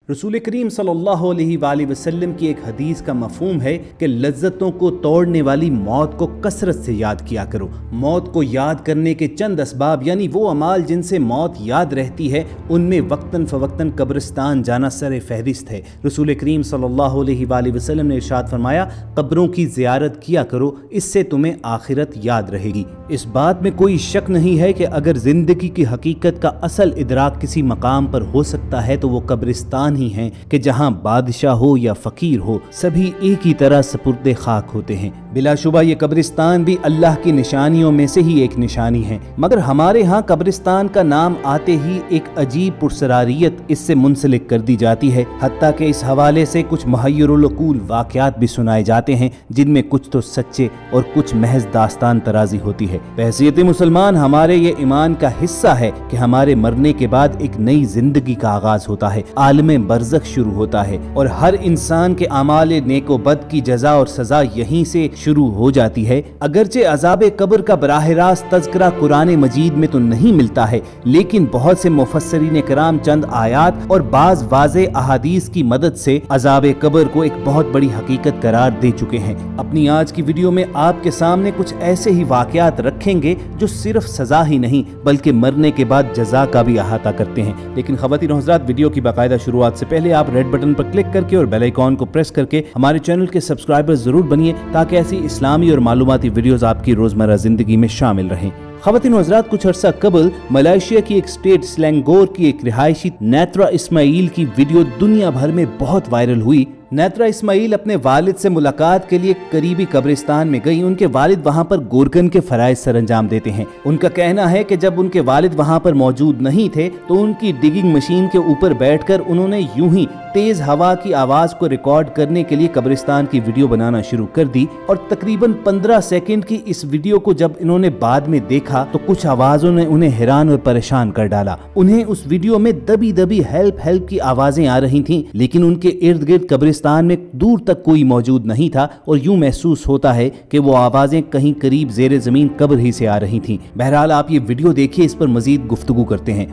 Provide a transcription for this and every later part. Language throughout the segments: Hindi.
रसूल करीम सल्लल्लाहु अलैहि वसल्लम की एक हदीस का मफहूम है कि लज्जतों को तोड़ने वाली मौत को कसरत से याद किया करो। मौत को याद करने के चंद असबाब यानी वो अमाल जिनसे मौत याद रहती है, उनमें वक्तन फ़वक्तन कब्रिस्तान जाना सर फहरिस्त है। रसूल करीम सल्लल्लाहु अलैहि वसल्लम ने इरशाद फरमाया, कब्रों की ज़ियारत किया करो, इससे तुम्हें आखिरत याद रहेगी। इस बात में कोई शक नहीं है कि अगर ज़िंदगी की हकीकत का असल इदराक किसी मकाम पर हो सकता है तो वो कब्रिस्तान ही हैं कि जहां बादशाह हो या फकीर हो, सभी एक ही तरह सपुर्दे खाक होते हैं। बिलाशुबा ये कब्रिस्तान भी अल्लाह की निशानियों में से ही एक निशानी है, मगर हमारे यहाँ कब्रिस्तान का नाम आते ही एक अजीब पुरसरारियत इससे मुंसलिक कर दी जाती है। हत्ता के इस हवाले से कुछ मुहय्यरुल उकूल वाक़यात भी सुनाए जाते हैं, जिनमें कुछ तो सच्चे और कुछ महज दास्तान तराजी होती है। बहैसियत मुसलमान हमारे ये ईमान का हिस्सा है कि हमारे मरने के बाद एक नई जिंदगी का आगाज होता है, आलम बरज़ख शुरू होता है और हर इंसान के अमाल नेको बद की जजा और सजा यहीं से शुरू हो जाती है। अगरचे अज़ाब कब्र का बराह रास्त तज़किरा कुरान मजीद में तो नहीं मिलता है, लेकिन बहुत से मुफस्सिरीन किराम चंद आयात और बाज़ वाज़े अहादीस की मदद से अज़ाब कब्र को एक बहुत बड़ी हकीकत करार दे चुके हैं। अपनी आज की वीडियो में आपके सामने कुछ ऐसे ही वाक़यात रखेंगे जो सिर्फ सजा ही नहीं बल्कि मरने के बाद जजा का भी अहाता करते हैं। लेकिन ख़वातीन हज़रात, वीडियो की बाकायदा शुरुआत से पहले आप रेड बटन पर क्लिक करके और बेल आइकॉन को प्रेस करके हमारे चैनल के सब्सक्राइबर जरूर बनिए, ताकि ऐसी इस्लामी और मालूमाती वीडियोस आपकी रोजमर्रा जिंदगी में शामिल रहें। ख़वातीन हज़रात, कुछ अर्सा कबल मलेशिया की एक स्टेट स्लैंगोर की एक रिहायशी नेत्रा इस्माइल की वीडियो दुनिया भर में बहुत वायरल हुई। नेत्रा इस्माइल अपने वालिद से मुलाकात के लिए करीबी कब्रिस्तान में गई। उनके वालिद वहां पर गोरकन के फराइज सरंजाम देते हैं। उनका कहना है कि जब उनके वालिद वहां पर मौजूद नहीं थे तो उनकी डिगिंग मशीन के ऊपर बैठकर उन्होंने यूं ही तेज हवा की आवाज को रिकॉर्ड करने के लिए कब्रिस्तान की वीडियो बनाना शुरू कर दी और तकरीबन 15 सेकंड की इस वीडियो को जब इन्होंने बाद में देखा तो कुछ आवाजों ने उन्हें हैरान और परेशान कर डाला। उन्हें उस वीडियो में दबी दबी हेल्प हेल्प की आवाजें आ रही थीं, लेकिन उनके इर्द गिर्द कब्रिस्तान में दूर तक कोई मौजूद नहीं था और यूं महसूस होता है कि वो आवाजें कहीं करीब जेर जमीन कब्र ही से आ रही थीं। बहरहाल आप ये वीडियो देखिए, इस पर मजीद गुफ्तगू करते हैं।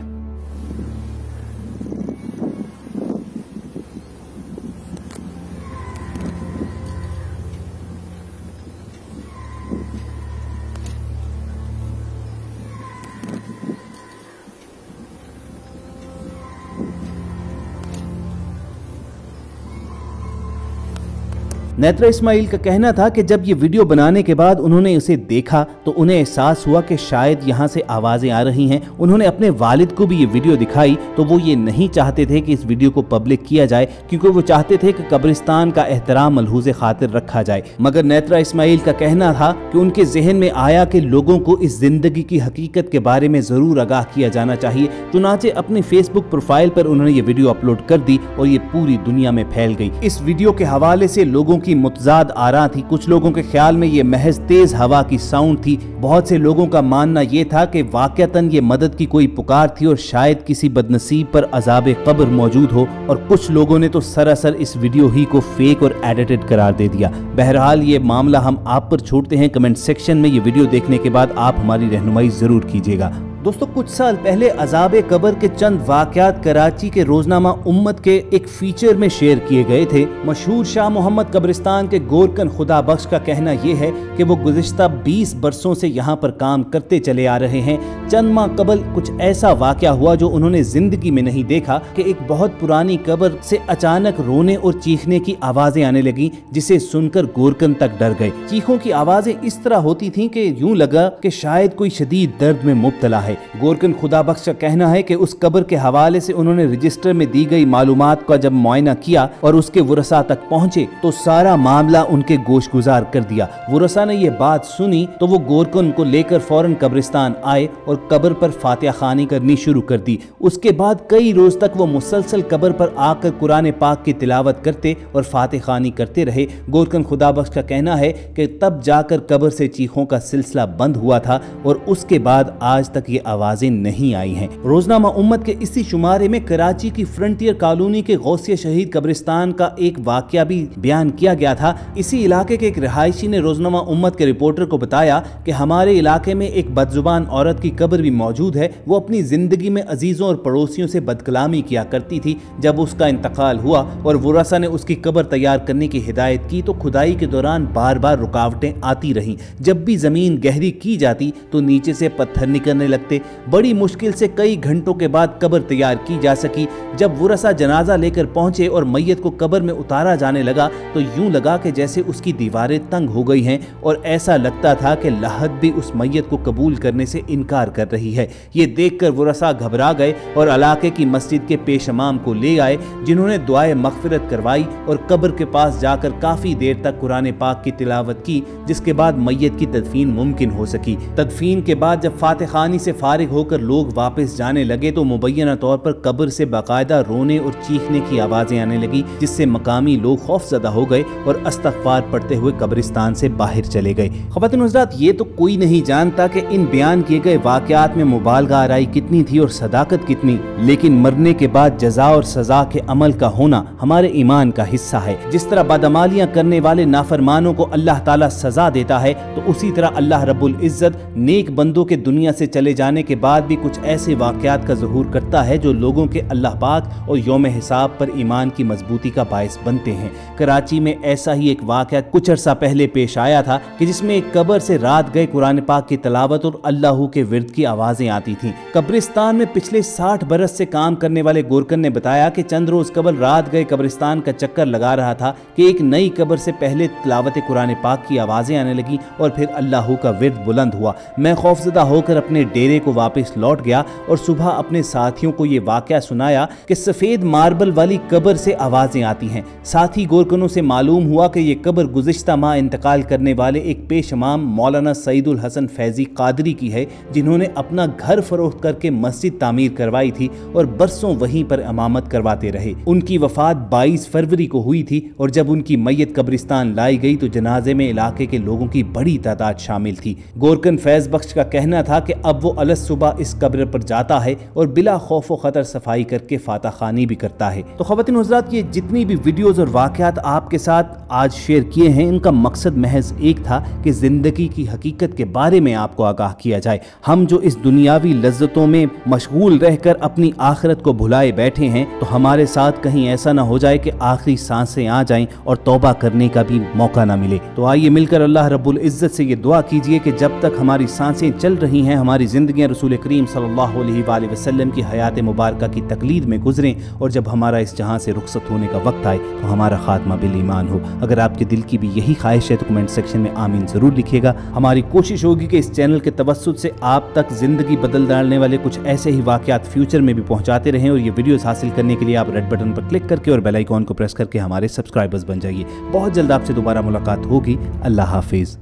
नेत्रा इस्माइल का कहना था कि जब ये वीडियो बनाने के बाद उन्होंने उसे देखा तो उन्हें एहसास हुआ कि शायद यहाँ से आवाज़ें आ रही हैं। उन्होंने अपने वालिद को भी ये वीडियो दिखाई तो वो ये नहीं चाहते थे कि इस वीडियो को पब्लिक किया जाए, क्योंकि वो चाहते थे कि कब्रिस्तान का एहतराम मलहूज़े खातिर रखा जाए। मगर नेत्रा इस्माइल का कहना था कि उनके जहन में आया कि लोगों को इस जिंदगी की हकीकत के बारे में ज़रूर आगाह किया जाना चाहिए। चुनाचे अपनी फेसबुक प्रोफाइल पर उन्होंने ये वीडियो अपलोड कर दी और ये पूरी दुनिया में फैल गई। इस वीडियो के हवाले से लोगों की मुतजाद आरा थी। कुछ लोगों के ख्याल में ये महज तेज हवा की साउंड थी। बहुत से लोगों का मानना ये था कि वाकयातन ये मदद की कोई पुकार थी और शायद किसी बदनसीब पर अजाब कब्र मौजूद हो, और कुछ लोगों ने तो सरासर इस वीडियो ही को फेक और एडिटेड करार दे दिया। बहरहाल ये मामला हम आप पर छोड़ते हैं। कमेंट सेक्शन में ये वीडियो देखने के बाद आप हमारी रहनुमाई जरूर कीजिएगा। दोस्तों, कुछ साल पहले अजाब कब्र के चंद वाकयात कराची के रोजनामा उम्मत के एक फीचर में शेयर किए गए थे। मशहूर शाह मोहम्मद कब्रिस्तान के गोरकन खुदा बख्श का कहना यह है कि वो गुज़िश्ता 20 बरसों से यहाँ पर काम करते चले आ रहे हैं। चंद माह कबल कुछ ऐसा वाकया हुआ जो उन्होंने जिंदगी में नहीं देखा कि एक बहुत पुरानी कब्र से अचानक रोने और चीखने की आवाजें आने लगी, जिसे सुनकर गोरकन तक डर गए। चीखों की आवाजें इस तरह होती थीं कि यूं लगा कि शायद कोई शदीद दर्द में मुब्तला है। गोरकन खुदा बख्श का कहना है कि उस कब्र के हवाले से उन्होंने रजिस्टर में दी गई मालूमात का जब मुआयना किया और उसके वरसा तक पहुंचे तो सारा मामला उनके गोशगुजार कर दिया। वरसा ने यह बात सुनी तो वो गोरकन को लेकर फौरन कब्रिस्तान आए और कब्र पर फातिहा खानी करनी शुरू कर दी। उसके बाद कई रोज तक वो मुसलसल कब्र पर आकर कुरान पाक की तिलावत करते और फातिहा खानी करते रहे। गोरकन खुदा बख्श का कहना है कि तब जाकर कब्र से चीखों का सिलसिला बंद हुआ था और उसके बाद आज तक ये आवाजें नहीं आई हैं। रोजनामा उम्मत के इसी शुमारे में कराची की फ्रंटियर कॉलोनी के गौसिया शहीद कब्रिस्तान का एक वाकया भी बयान किया गया था। इसी इलाके के एक रिहायशी ने रोजनामा उम्मत के रिपोर्टर को बताया कि हमारे इलाके में एक बदजुबान औरत की कब्र भी मौजूद है। वो अपनी जिंदगी में अजीजों और पड़ोसियों से बदकलामी किया करती थी। जब उसका इंतकाल हुआ और वरसा ने उसकी कब्र तैयार करने की हिदायत की तो खुदाई के दौरान बार बार रुकावटें आती रहीं। जब भी जमीन गहरी की जाती तो नीचे से पत्थर निकलने लगते। बड़ी मुश्किल से कई घंटों के बाद कब्र तैयार की जा सकी। जब वरसा जनाजा लेकर पहुंचे और मैयत को कब्र में उतारा जाने लगा तो यूं लगा कि जैसे उसकी दीवारें तंग हो गई हैं और ऐसा लगता था कि लाहद भी उस मैयत को कबूल करने से इनकार कर रही है। ये देखकर वरसा घबरा गए और इलाके की मस्जिद के पेशमाम को ले आए, जिन्होंने दुआए मगफिरत करवाई और कब्र के पास जाकर काफी देर तक कुरान पाक की तिलावत की, जिसके बाद मैयत की तदफीन मुमकिन हो सकी। तदफीन के बाद जब फातिखानी से फारिग होकर लोग वापस जाने लगे तो मुबैना तौर पर कब्र से बाकायदा रोने और चीखने की आवाजें आने लगी, जिससे मकामी लोग खौफजदा हो गए और इस्तग़फ़ार पढ़ते हुए कब्रिस्तान से बाहर चले गए। ख़वातीन हज़रात, ये तो कोई नहीं जानता कि इन बयान किए गए वाक़यात में मुबालगा आराई कितनी थी और सदाकत कितनी, लेकिन मरने के बाद जज़ा और सज़ा के अमल का होना हमारे ईमान का हिस्सा है। जिस तरह बदअमालियां करने वाले नाफरमानों को अल्लाह ताला सजा देता है तो उसी तरह अल्लाह रब्बुल इज़्ज़त नेक बंदों के दुनिया से चले जाने के बाद भी कुछ ऐसे वाक़यात का ज़ुहूर करता है जो लोगों के अल्लाह पाक और यौम हिसाब पर ईमान की मजबूती का बायस बनते हैं। कराची में ऐसा ही एक वाक़या कुछ अर्सा पहले पेश आया था कि जिसमें एक कब्र से रात गए कुरान पाक की तिलावत और अल्लाह के विर्द की आवाज़ें आती थीं। कब्रिस्तान में पिछले 60 बरस से काम करने वाले गोरकन ने बताया कि चंद रोज़ कबल रात गए कब्रिस्तान का चक्कर लगा रहा था कि एक नई कब्र से पहले तिलावत कुरान पाक की आवाज़ें आने लगी और फिर अल्लाह का विर्द बुलंद हुआ। मैं खौफजदा होकर अपने डेरे को वापस लौट गया और सुबह अपने साथियों को ये वाक़या सुनाया कि सफ़ेद मार्बल वाली कब्र से आवाज़ें आती हैं। साथी गोरकनों से मालूम हुआ कि ये कब्र गुज़िश्ता माह इंतकाल करने वाले एक पेश इमाम मौलाना सईदुल हसन फैज़ी कादरी की है, जिन्होंने अपना घर फरोख्त करके मस्जिद तामीर करवाई थी और बरसों वहीं पर इमामत करवाते रहे। उनकी वफ़ात 22 फरवरी को हुई थी और जब उनकी मैयत कब्रिस्तान लाई गई तो जनाजे में इलाके के लोगों की बड़ी तादाद शामिल थी। गोरकन फैज़ बख्श का कहना था कि अब वो अलग सुबह इस कब्र पर जाता है और बिला खौफ व खतर सफाई करके फाता खानी भी करता है। तो ख़वातीन हज़रात, ये जितनी भी वीडियोस और वाक़यात आपके साथ आज शेयर किए हैं, इनका मकसद महज एक था कि ज़िंदगी की हकीकत के बारे में आपको आगाह किया जाए। हम जो इस दुनियावी लज्जतों में मशगूल रहकर अपनी आखिरत को भुलाए बैठे हैं तो हमारे साथ कहीं ऐसा ना हो जाए कि आखिरी सांसें आ जाएं और तौबा करने का भी मौका ना मिले। तो आइए मिलकर अल्लाह रब्बुल इज़्ज़त से ये दुआ कीजिए कि जब तक हमारी सांसें चल रही हैं हमारी ज़िंदगियाँ रसूल करीम सल्लल्लाहु अलैहि वसल्लम की हयात मुबारका की तकलीद में गुजरें और जब हमारा इस जहां से रुखसत होने का वक्त आए तो हमारा खात्मा बिल ईमान हो। अगर आपके दिल की भी यही ख्वाहिश है तो कमेंट सेक्शन में आमीन ज़रूर लिखिएगा। हमारी कोशिश होगी कि इस चैनल के तवस्सुत से आप तक ज़िंदगी बदल डालने वाले कुछ ऐसे ही वाक़यात फ्यूचर में भी पहुँचाते रहें और ये वीडियोज़ हासिल करने के लिए आप रेड बटन पर क्लिक करके और बेल आइकॉन को प्रेस करके हमारे सब्सक्राइबर्स बन जाइए। बहुत जल्द आपसे दोबारा मुलाकात होगी। अल्लाह हाफिज़।